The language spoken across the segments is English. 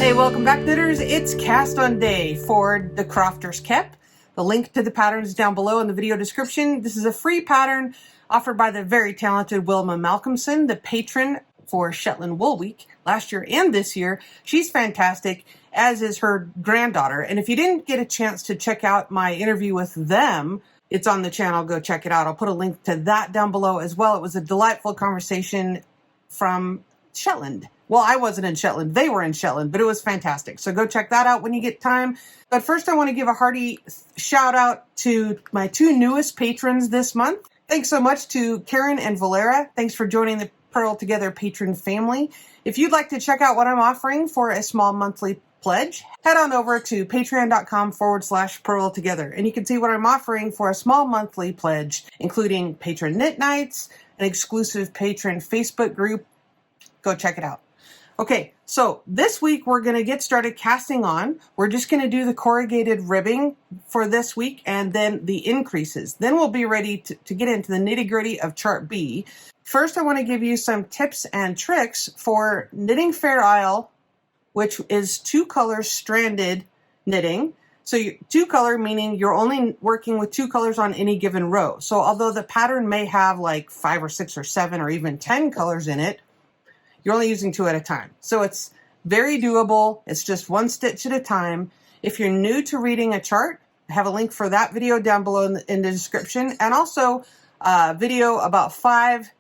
Hey, welcome back, knitters. It's cast on day for the Crofter's Kep. The link to the pattern is down below in the video description. This is a free pattern offered by the very talented Wilma Malcolmson, the patron for Shetland Wool Week last year and this year. She's fantastic, as is her granddaughter. And if you didn't get a chance to check out my interview with them, it's on the channel. Go check it out. I'll put a link to that down below as well. It was a delightful conversation from Shetland. Well, I wasn't in Shetland. They were in Shetland, but it was fantastic. So go check that out when you get time. But first, I want to give a hearty shout out to my two newest patrons this month. Thanks so much to Karen and Valera. Thanks for joining the Purl Together patron family. If you'd like to check out what I'm offering for a small monthly pledge, head on over to patreon.com/Purl Together. And you can see what I'm offering for a small monthly pledge, including patron knit nights, an exclusive patron Facebook group. Go check it out. Okay, so this week we're going to get started casting on. We're just going to do the corrugated ribbing for this week and then the increases. Then we'll be ready to get into the nitty-gritty of Chart B. First, I want to give you some tips and tricks for knitting Fair Isle, which is two color stranded knitting. So two color meaning you're only working with two colors on any given row. So although the pattern may have like 5 or 6 or 7 or even 10 colors in it, you're only using 2 at a time. So it's very doable. It's just one stitch at a time. If you're new to reading a chart, I have a link for that video down below in the description, and also a video about 5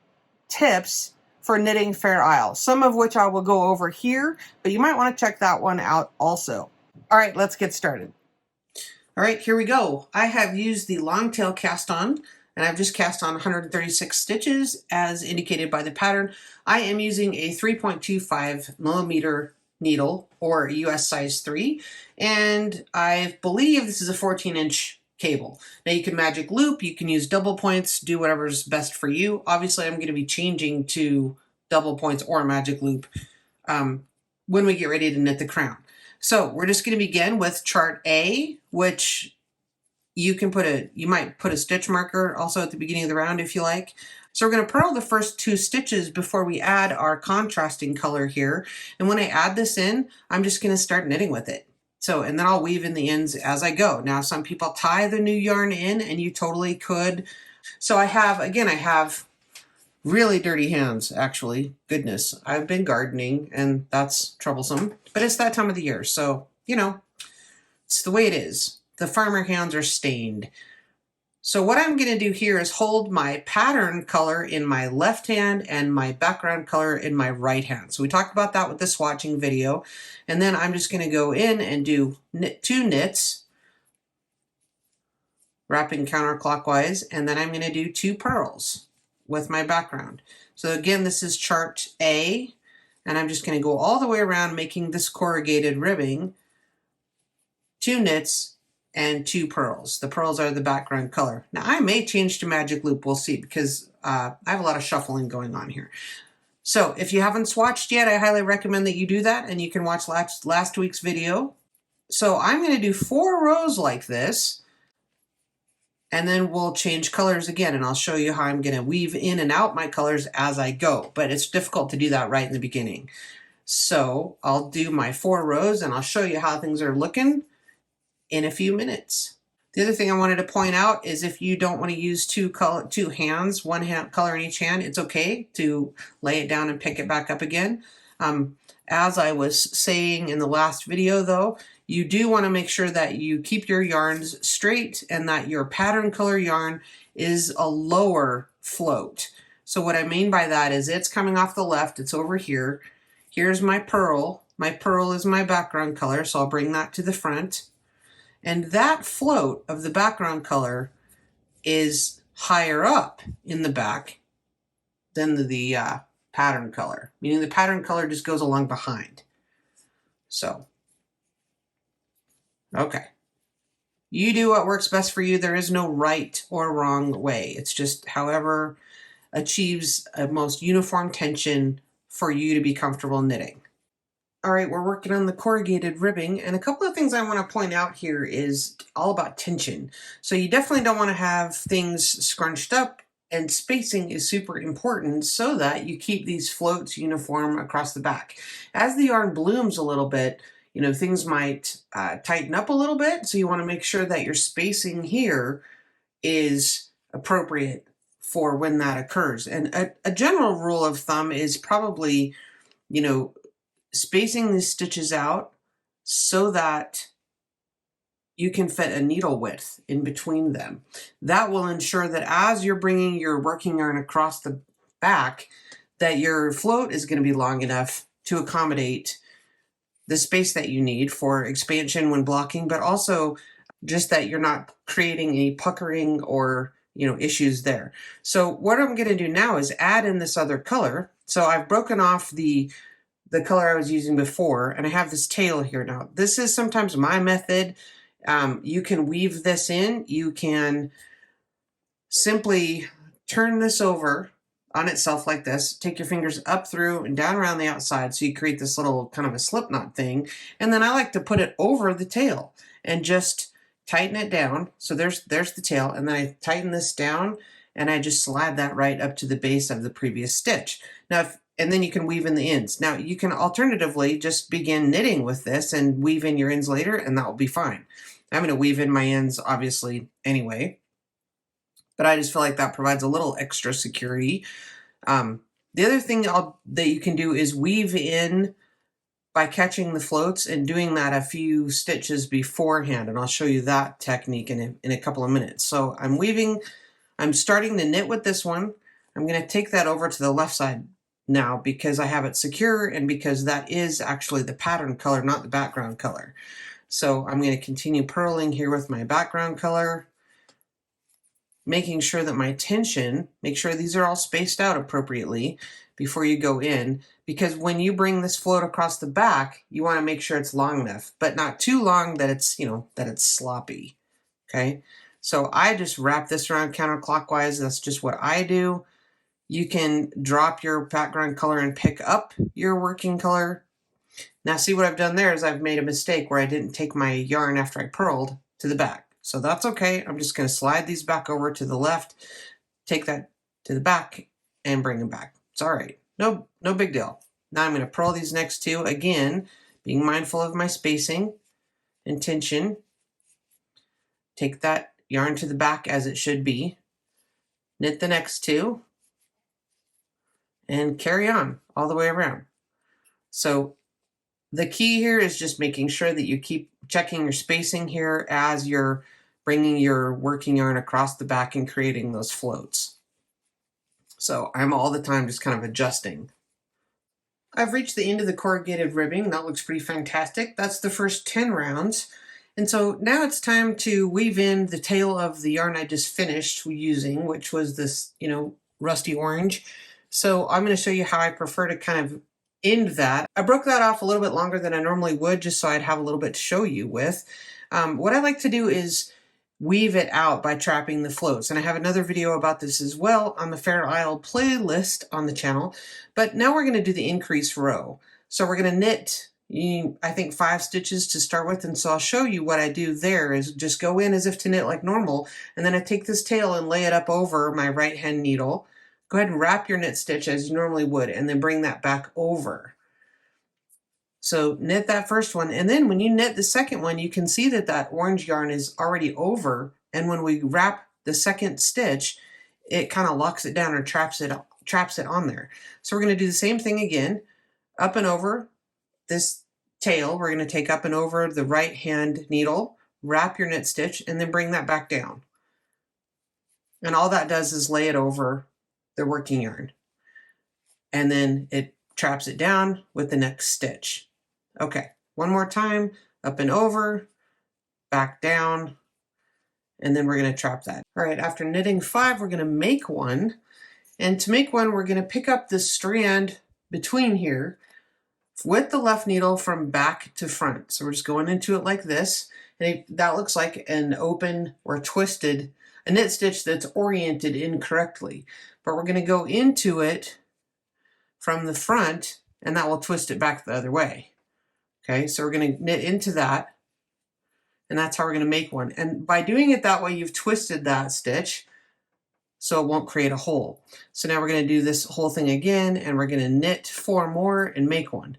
tips for knitting Fair Isle, some of which I will go over here, but you might want to check that one out also. All right, let's get started. All right, here we go. I have used the long tail cast on, and I've just cast on 136 stitches as indicated by the pattern. I am using a 3.25 millimeter needle, or US size 3, and I believe this is a 14-inch cable. Now you can magic loop, you can use double points, do whatever's best for you. Obviously I'm going to be changing to double points or magic loop when we get ready to knit the crown. So we're just going to begin with chart A, which you might put a stitch marker also at the beginning of the round if you like. So we're going to purl the first 2 stitches before we add our contrasting color here. And when I add this in, I'm just going to start knitting with it. So, and then I'll weave in the ends as I go. Now, some people tie the new yarn in, and you totally could. So I have really dirty hands, actually. Goodness, I've been gardening, and that's troublesome. But it's that time of the year, so, you know, it's the way it is. The farmer hands are stained. So what I'm going to do here is hold my pattern color in my left hand and my background color in my right hand. So we talked about that with the swatching video. And then I'm just going to go in and do 2 knits, wrapping counterclockwise, and then I'm going to do 2 purls with my background. So again, this is chart A, and I'm just going to go all the way around making this corrugated ribbing, 2 knits, and 2 purls. The purls are the background color. Now I may change to magic loop, we'll see, because I have a lot of shuffling going on here. So if you haven't swatched yet, I highly recommend that you do that, and you can watch last week's video. So I'm going to do 4 rows like this, and then we'll change colors again, and I'll show you how I'm going to weave in and out my colors as I go, but it's difficult to do that right in the beginning. So I'll do my 4 rows, and I'll show you how things are looking in a few minutes. The other thing I wanted to point out is if you don't want to use 2 hands, one hand color in each hand, it's okay to lay it down and pick it back up again. As I was saying in the last video though, you do want to make sure that you keep your yarns straight and that your pattern color yarn is a lower float. So what I mean by that is it's coming off the left, it's over here. Here's my purl. My purl is my background color, so I'll bring that to the front. And that float of the background color is higher up in the back than the pattern color, meaning the pattern color just goes along behind. So, okay. You do what works best for you. There is no right or wrong way. It's just however achieves a most uniform tension for you to be comfortable knitting. All right, we're working on the corrugated ribbing, and a couple of things I want to point out here is all about tension. So you definitely don't want to have things scrunched up, and spacing is super important so that you keep these floats uniform across the back. As the yarn blooms a little bit, you know, things might tighten up a little bit. So you want to make sure that your spacing here is appropriate for when that occurs. And a general rule of thumb is probably, you know, spacing these stitches out so that you can fit a needle width in between them. That will ensure that as you're bringing your working yarn across the back, that your float is going to be long enough to accommodate the space that you need for expansion when blocking, but also just that you're not creating any puckering or, you know, issues there. So what I'm going to do now is add in this other color. So I've broken off the color I was using before, and I have this tail here now. This is sometimes my method. You can weave this in. You can simply turn this over on itself like this, take your fingers up through and down around the outside so you create this little kind of a slip knot thing. And then I like to put it over the tail and just tighten it down. So there's the tail, and then I tighten this down and I just slide that right up to the base of the previous stitch. Now, and then you can weave in the ends. Now you can alternatively just begin knitting with this and weave in your ends later, and that will be fine. I'm going to weave in my ends obviously anyway, but I just feel like that provides a little extra security. The other thing that you can do is weave in by catching the floats and doing that a few stitches beforehand, and I'll show you that technique in a couple of minutes. So I'm starting to knit with this one. I'm going to take that over to the left side now because I have it secure and because that is actually the pattern color, not the background color. So I'm going to continue purling here with my background color, making sure that my tension, make sure these are all spaced out appropriately before you go in, because when you bring this float across the back, you want to make sure it's long enough, but not too long that it's, you know, that it's sloppy. Okay. So I just wrap this around counterclockwise. That's just what I do. You can drop your background color and pick up your working color. Now see what I've done there is I've made a mistake where I didn't take my yarn after I purled to the back. So that's okay. I'm just going to slide these back over to the left, take that to the back, and bring them back. It's all right. No big deal. Now I'm going to purl these next two, again, being mindful of my spacing and tension. Take that yarn to the back as it should be. Knit the next two, and carry on all the way around. So the key here is just making sure that you keep checking your spacing here as you're bringing your working yarn across the back and creating those floats. So I'm all the time just kind of adjusting. I've reached the end of the corrugated ribbing. That looks pretty fantastic. That's the first 10 rounds. And so now it's time to weave in the tail of the yarn I just finished using, which was this, you know, rusty orange. So I'm going to show you how I prefer to kind of end that. I broke that off a little bit longer than I normally would just so I'd have a little bit to show you with. What I like to do is weave it out by trapping the floats. And I have another video about this as well on the Fair Isle playlist on the channel. But now we're going to do the increase row. So we're going to knit, I think 5 stitches to start with. And so I'll show you what I do there is just go in as if to knit like normal. And then I take this tail and lay it up over my right hand needle. Go ahead and wrap your knit stitch as you normally would, and then bring that back over. So knit that first one, and then when you knit the second one, you can see that that orange yarn is already over, and when we wrap the second stitch, it kind of locks it down or traps it on there. So we're going to do the same thing again, up and over this tail. We're going to take up and over the right hand needle, wrap your knit stitch, and then bring that back down. And all that does is lay it over the working yarn, and then it traps it down with the next stitch. Okay, one more time, up and over, back down, and then we're going to trap that. All right, after knitting 5, we're going to make one, and to make one, we're going to pick up the strand between here with the left needle from back to front. So we're just going into it like this, and that looks like an open or twisted, a knit stitch that's oriented incorrectly. But we're going to go into it from the front, and that will twist it back the other way. Okay, so we're going to knit into that, and that's how we're going to make one. And by doing it that way, you've twisted that stitch so it won't create a hole. So now we're going to do this whole thing again, and we're going to knit 4 more and make one.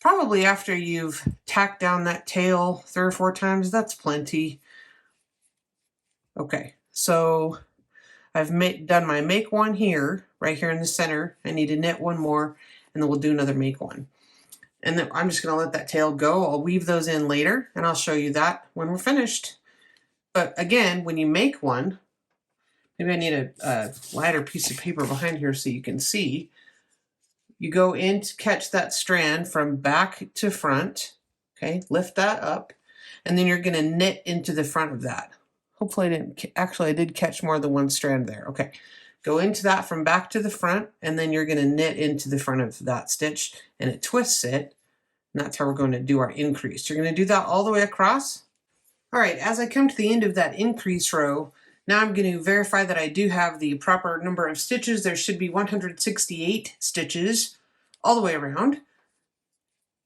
Probably after you've tacked down that tail 3 or 4 times, that's plenty. Okay, so I've done my make one here, right here in the center. I need to knit one more, and then we'll do another make one. And then I'm just going to let that tail go. I'll weave those in later, and I'll show you that when we're finished. But again, when you make one, maybe I need a lighter piece of paper behind here so you can see. You go in to catch that strand from back to front. Okay, lift that up, and then you're going to knit into the front of that. Hopefully I didn't, actually I did catch more than one strand there. Okay, go into that from back to the front, and then you're going to knit into the front of that stitch, and it twists it, and that's how we're going to do our increase. You're going to do that all the way across. All right, as I come to the end of that increase row, now I'm going to verify that I do have the proper number of stitches. There should be 168 stitches all the way around.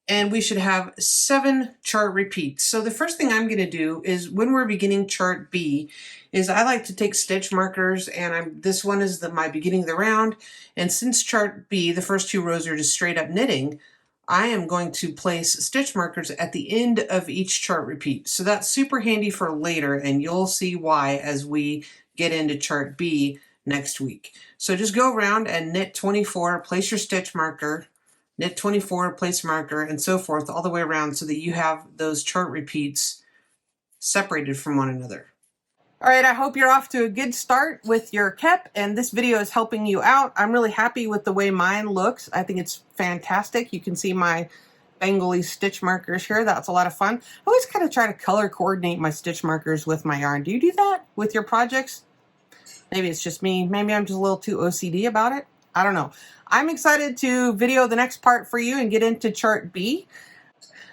And we should have 7 chart repeats. So the first thing I'm going to do is when we're beginning chart B is I like to take stitch markers, and this one is my beginning of the round. And since chart B, the first 2 rows are just straight up knitting, I am going to place stitch markers at the end of each chart repeat. So that's super handy for later, and you'll see why as we get into chart B next week. So just go around and knit 24, place your stitch marker, knit 24, place marker, and so forth all the way around so that you have those chart repeats separated from one another. All right, I hope you're off to a good start with your KEP, and this video is helping you out. I'm really happy with the way mine looks. I think it's fantastic. You can see my Bengali stitch markers here. That's a lot of fun. I always kind of try to color coordinate my stitch markers with my yarn. Do you do that with your projects? Maybe it's just me. Maybe I'm just a little too OCD about it. I don't know. I'm excited to video the next part for you and get into chart B.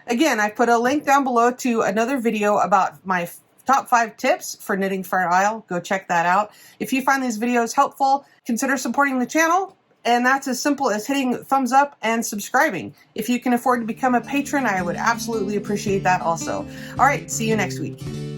Again, I put a link down below to another video about my top 5 tips for knitting Fair Isle. Go check that out. If you find these videos helpful, consider supporting the channel. And that's as simple as hitting thumbs up and subscribing. If you can afford to become a patron, I would absolutely appreciate that also. All right, see you next week.